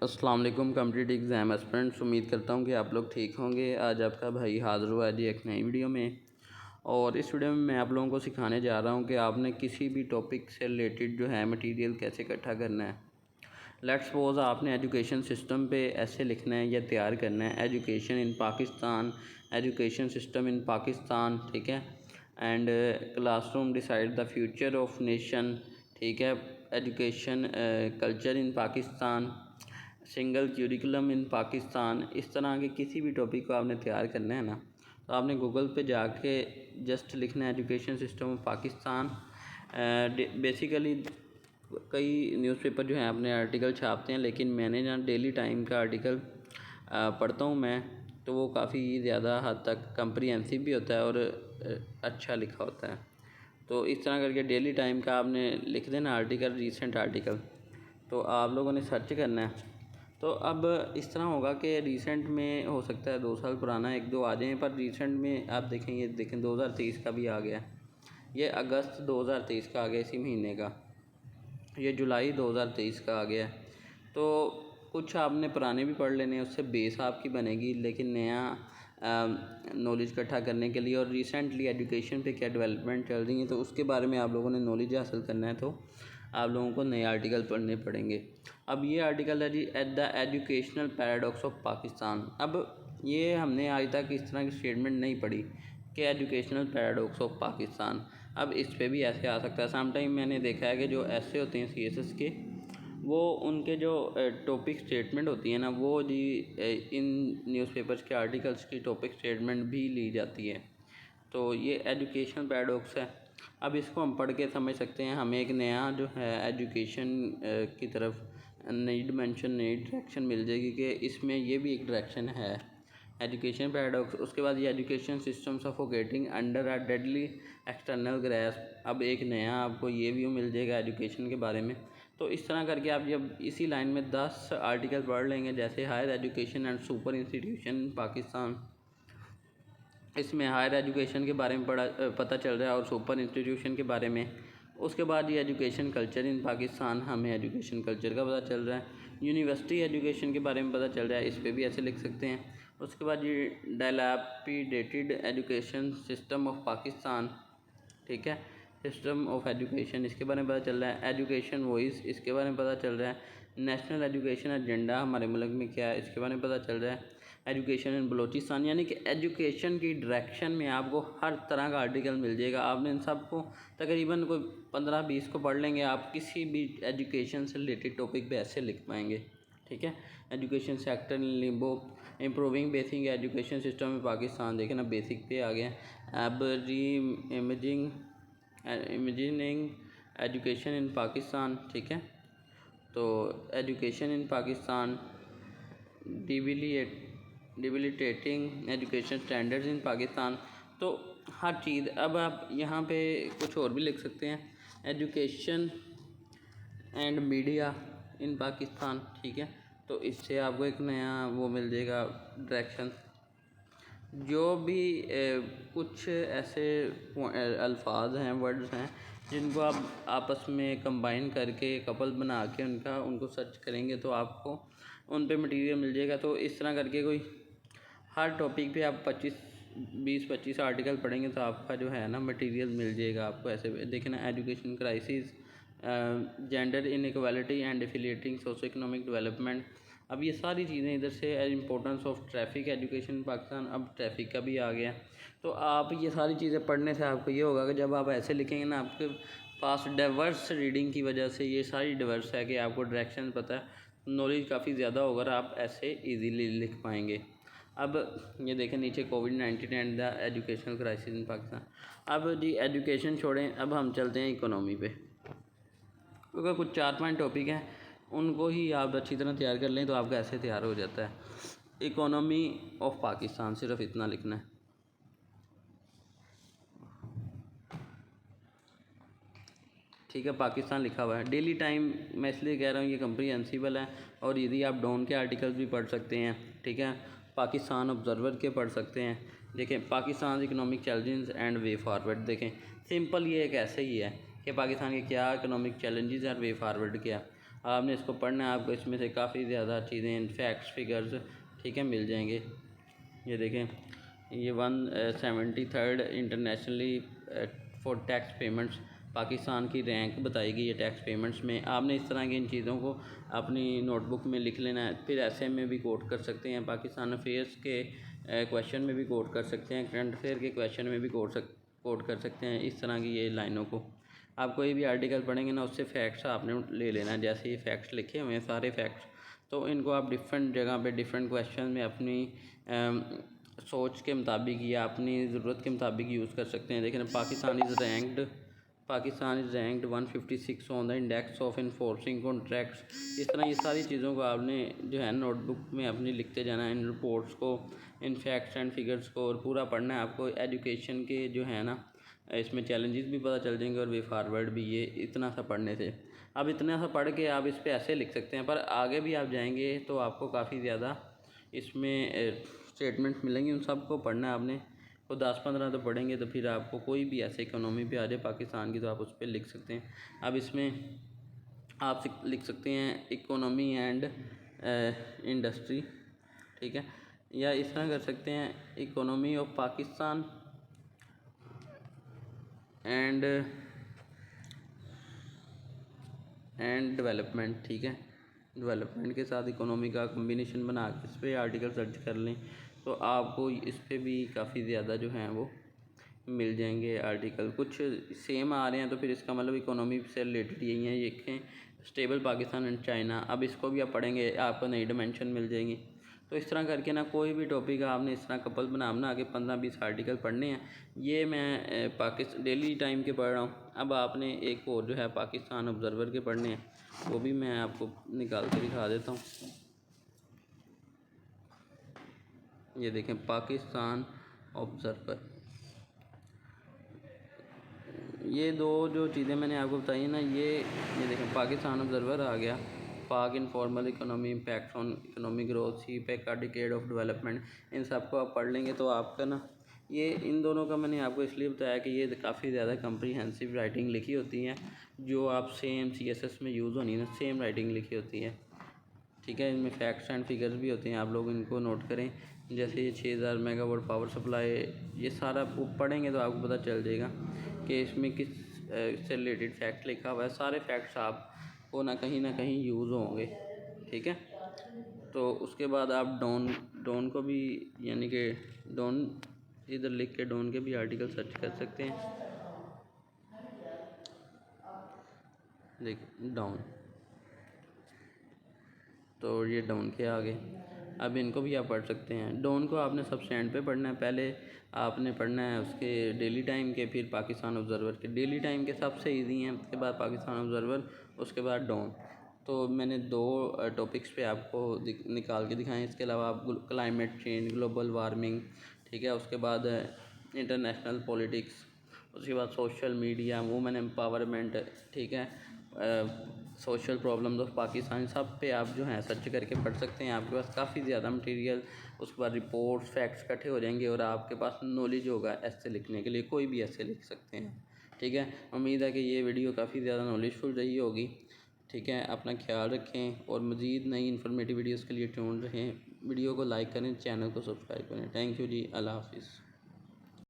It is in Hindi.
अस्सलाम वालेकुम कॉम्पिटिटिव एग्ज़ाम एस्पिरेंट्स। उम्मीद करता हूँ कि आप लोग ठीक होंगे। आज आपका भाई हाज़िर हुआ है जी एक नई वीडियो में, और इस वीडियो में मैं आप लोगों को सिखाने जा रहा हूँ कि आपने किसी भी टॉपिक से रिलेटेड जो है मटेरियल कैसे इकट्ठा करना है। लेट्स सपोज आपने एजुकेशन सिस्टम पे ऐसे लिखना है या तैयार करना है, education in Pakistan, education system in Pakistan, ठीक है। And classroom decide the future of nation, ठीक है। Education culture in Pakistan, single curriculum in Pakistan. इस तरह के किसी भी टॉपिक को आपने तैयार करना है ना, तो आपने गूगल पे जाके जस्ट लिखना है education system of Pakistan. Basically कई न्यूज़पेपर जो हैं अपने आर्टिकल छापते हैं, लेकिन मैंने ना डेली टाइम का आर्टिकल पढ़ता हूँ मैं, तो वो काफ़ी ज़्यादा हद तक कम्प्रीहेंसिव भी होता है और अच्छा लिखा होता है। तो इस तरह करके डेली टाइम का आपने लिख देना आर्टिकल, रीसेंट आर्टिकल, तो आप लोगों ने सर्च करना है। तो अब इस तरह होगा कि रीसेंट में हो सकता है 2 साल पुराना एक दो आ जाएँ, पर रीसेंट में आप देखेंगे, देखें 2023 का भी आ गया, ये अगस्त 2023 का आ गया इसी महीने का, ये जुलाई 2023 का आ गया। तो कुछ आपने पुराने भी पढ़ लेने, उससे बेस आपकी बनेगी, लेकिन नया नॉलेज इकट्ठा करने के लिए और रिसेंटली एजुकेशन पे क्या डेवलपमेंट चल रही है, तो उसके बारे में आप लोगों ने नॉलेज हासिल करना है, तो आप लोगों को नए आर्टिकल पढ़ने पड़ेंगे। अब ये आर्टिकल है जी at the educational paradox of Pakistan. अब ये हमने आज तक इस तरह की स्टेटमेंट नहीं पढ़ी कि एजुकेशनल पैराडॉक्स ऑफ पाकिस्तान। अब इस पे भी ऐसे आ सकता है। समटाइम मैंने देखा है कि जो ऐसे होते हैं CSS के, वो उनके जो टॉपिक स्टेटमेंट होती है ना, वो जी इन न्यूज़पेपर्स के आर्टिकल्स की टॉपिक स्टेटमेंट भी ली जाती है। तो ये एजुकेशन पैराडॉक्स है। अब इसको हम पढ़ के समझ सकते हैं, हमें एक नया जो है एजुकेशन की तरफ नई डिमेंशन, नई डायरेक्शन मिल जाएगी कि इसमें ये भी एक डायरेक्शन है, एजुकेशन पैराडॉक्स। उसके बाद ये education system suffocating under a deadly external grasp. अब एक नया आपको ये व्यू मिल जाएगा एजुकेशन के बारे में। तो इस तरह करके आप जब इसी लाइन में 10 आर्टिकल पढ़ लेंगे, जैसे higher education and super institution Pakistan, इसमें हायर एजुकेशन के बारे में पता चल रहा है और सुपर इंस्टीट्यूशन के बारे में। उसके बाद ये एजुकेशन कल्चर इन पाकिस्तान, हमें एजुकेशन कल्चर का पता चल रहा है। यूनिवर्सिटी एजुकेशन के बारे में पता चल रहा है, इस पर भी ऐसे लिख सकते हैं। उसके बाद ये डायलापिडेटेड एजुकेशन सिस्टम ऑफ पाकिस्तान, ठीक है, सिस्टम ऑफ एजुकेशन, इसके बारे में पता चल रहा है। एजुकेशन वॉइस, इसके बारे में पता चल रहा है। नेशनल एजुकेशन एजेंडा हमारे मुल्क में क्या है, इसके बारे में पता चल रहा है। एजुकेशन इन बलोचिस्तान, यानी कि एजुकेशन की डायरेक्शन में आपको हर तरह का आर्टिकल मिल जाएगा। आपने इन सब को तकरीबन कोई 15-20 को पढ़ लेंगे, आप किसी भी एजुकेशन से रिलेटेड टॉपिक पे ऐसे लिख पाएंगे, ठीक है। Education sector in Limbo, improving basic education system में पाकिस्तान, देखें ना बेसिक पे आ गया। अब री इमेजिनिंग एजुकेशन इन पाकिस्तान, ठीक है। तो education in Pakistan, debilitating education standards in Pakistan, तो हर चीज़। अब आप यहाँ पे कुछ और भी लिख सकते हैं, एजुकेशन एंड मीडिया इन पाकिस्तान, ठीक है। तो इससे आपको एक नया वो मिल जाएगा डायरेक्शन। जो भी कुछ ऐसे अल्फाज हैं, वर्ड्स हैं, जिनको आप आपस में कंबाइन करके कपल बना के उनको सर्च करेंगे, तो आपको उन पे मटेरियल मिल जाएगा। तो इस तरह करके कोई हर टॉपिक पे आप 20-25 आर्टिकल पढ़ेंगे, तो आपका जो है ना मटेरियल मिल जाएगा आपको। ऐसे देखना, education crisis, gender inequality and affiliating socio economic development. अब ये सारी चीज़ें इधर से, importance of traffic education Pakistan, अब ट्रैफिक का भी आ गया। तो आप ये सारी चीज़ें पढ़ने से आपको ये होगा कि जब आप ऐसे लिखेंगे ना, आपके पास डाइवर्स रीडिंग की वजह से ये सारी डाइवर्स है कि आपको डायरेक्शन पता है, नॉलेज काफ़ी ज़्यादा होगा, आप ऐसे ईजीली लिख पाएंगे। अब ये देखें नीचे, कोविड-19 and the educational crisis in Pakistan. अब जी एजुकेशन छोड़ें, अब हम चलते हैं इकोनॉमी पे, क्योंकि कुछ 4-5 टॉपिक हैं, उनको ही आप अच्छी तरह तैयार कर लें तो आपका ऐसे तैयार हो जाता है। इकोनॉमी ऑफ पाकिस्तान, सिर्फ इतना लिखना है, ठीक है। पाकिस्तान लिखा हुआ है। डेली टाइम मैं इसलिए कह रहा हूँ ये कम्प्रीहेंसिबल है, और यदि आप डॉन के आर्टिकल्स भी पढ़ सकते हैं, ठीक है। पाकिस्तान ऑब्जर्वर के पढ़ सकते हैं। देखें, Pakistan economic challenges and way forward, देखें सिंपल ये एक ऐसे ही है कि पाकिस्तान के क्या इकोनॉमिक चैलेंजेस और वे फारवर्ड क्या। आपने इसको पढ़ना है। आपको इसमें से काफ़ी ज़्यादा चीज़ें, फैक्ट्स, फिगर्स, ठीक है, मिल जाएंगे। ये देखें, ये 173rd internationally for tax payments, Pakistan की रैंक बताई गई है टैक्स पेमेंट्स में। आपने इस तरह की इन चीज़ों को अपनी नोटबुक में लिख लेना है। फिर ऐसे में भी कोट कर सकते हैं, पाकिस्तान अफेयर्स के क्वेश्चन में भी कोट कर सकते हैं, करंट अफेयर के क्वेश्चन में भी कोट कर सकते हैं। इस तरह की ये लाइनों को आप कोई भी आर्टिकल पढ़ेंगे ना, उससे फैक्ट्स आपने ले लेना है। जैसे ये फैक्ट्स लिखे हुए हैं सारे फैक्ट्स, तो इनको आप डिफरेंट जगह पे डिफरेंट क्वेश्चन में अपनी सोच के मुताबिक या अपनी ज़रूरत के मुताबिक यूज़ कर सकते हैं। देखें, Pakistan is ranked 156 on the index of enforcing contracts. इस तरह ये सारी चीज़ों को आपने जो है नोटबुक में अपनी लिखते जाना है, इन रिपोर्ट्स को, इन फैक्ट्स एंड फिगर्स को, और पूरा पढ़ना है आपको। एजुकेशन के जो है ना, इसमें चैलेंजेस भी पता चल जाएंगे और वे फारवर्ड भी, ये इतना सा पढ़ने से। अब इतना सा पढ़ के आप इस पर ऐसे लिख सकते हैं, पर आगे भी आप जाएंगे तो आपको काफ़ी ज़्यादा इसमें स्टेटमेंट्स मिलेंगी, उन सब को पढ़ना है आपने। तो 10-15 तो पढ़ेंगे तो फिर आपको कोई भी ऐसे इकोनॉमी पे आ जाए पाकिस्तान की, तो आप उस पर लिख सकते हैं। अब इसमें आप लिख सकते हैं इकोनॉमी एंड इंडस्ट्री, ठीक है, या इस तरह कर सकते हैं economy of Pakistan and development, ठीक है। डेवलपमेंट के साथ इकोनॉमी का कम्बिनेशन बना के इस पर आर्टिकल सर्च कर लें, तो आपको इस पर भी काफ़ी ज़्यादा जो हैं वो मिल जाएंगे आर्टिकल। कुछ सेम आ रहे हैं तो फिर इसका मतलब इकोनॉमी से रिलेटेड यही है। ये देखें, स्टेबल पाकिस्तान एंड चाइना, अब इसको भी आप पढ़ेंगे, आपको नई डिमेंशन मिल जाएंगी। तो इस तरह करके ना कोई भी टॉपिक आपने इस तरह कपल बना के 15-20 आर्टिकल पढ़ने हैं। ये मैं पाकिस्तान डेली टाइम के पढ़ रहा हूँ। अब आपने एक और जो है पाकिस्तान ऑब्जर्वर के पढ़ने हैं, वो भी मैं आपको निकाल के दिखा देता हूँ। ये देखें, पाकिस्तान ऑब्जर्वर, ये दो जो चीज़ें मैंने आपको बताई ना, ये देखें, पाकिस्तान ऑब्जर्वर आ गया, पाक informal economy, impact on economic growth, CPEC का डिकेड ऑफ डेवलपमेंट, इन सब को आप पढ़ लेंगे तो आपका ना, ये इन दोनों का मैंने आपको इसलिए बताया कि ये काफ़ी ज़्यादा कम्प्रीहेंसिव राइटिंग लिखी होती है, जो आप सेम CSS में यूज़ होनी है ना, सेम राइटिंग लिखी होती है, ठीक है। इनमें फैक्ट्स एंड फिगर्स भी होते हैं, आप लोग इनको नोट करें। जैसे ये 6000 मेगावाट पावर सप्लाई, ये सारा पढ़ेंगे तो आपको पता चल जाएगा कि इसमें किस से रिलेटेड फैक्ट लिखा हुआ है। सारे फैक्ट्स आपको ना कहीं यूज़ होंगे, ठीक है। तो उसके बाद आप डॉन को भी, यानी कि डॉन इधर लिख के डॉन के भी आर्टिकल सर्च कर सकते हैं। देखिए डाउन, तो ये डाउन के आगे, अब इनको भी आप पढ़ सकते हैं। डाउन को आपने सब स्टैंड पे पढ़ना है। पहले आपने पढ़ना है उसके डेली टाइम के, फिर पाकिस्तान ऑब्जर्वर के। डेली टाइम के सबसे इजी हैं, उसके बाद पाकिस्तान ऑब्जर्वर, उसके बाद डाउन। तो मैंने 2 टॉपिक्स पे आपको निकाल के दिखाएं। इसके अलावा आप क्लाइमेट चेंज, ग्लोबल वार्मिंग, ठीक है, उसके बाद इंटरनेशनल पॉलिटिक्स, उसके बाद सोशल मीडिया, वुमेन एम्पावरमेंट, ठीक है, सोशल प्रॉब्लम्स ऑफ पाकिस्तान, सब पे आप जो हैं सर्च करके पढ़ सकते हैं। आपके पास काफ़ी ज़्यादा मटेरियल, उसके बाद रिपोर्ट्स, फैक्ट्स इकट्ठे हो जाएंगे और आपके पास नॉलेज होगा ऐसे लिखने के लिए। कोई भी ऐसे लिख सकते हैं, ठीक है। उम्मीद है कि ये वीडियो काफ़ी ज़्यादा नॉलेजफुल रही होगी, ठीक है। अपना ख्याल रखें और मज़ीद नई इन्फॉर्मेटिव वीडियोज़ के लिए ट्यून रहें। वीडियो को लाइक करें, चैनल को सब्सक्राइब करें। थैंक यू जी, अल्लाह हाफिज़।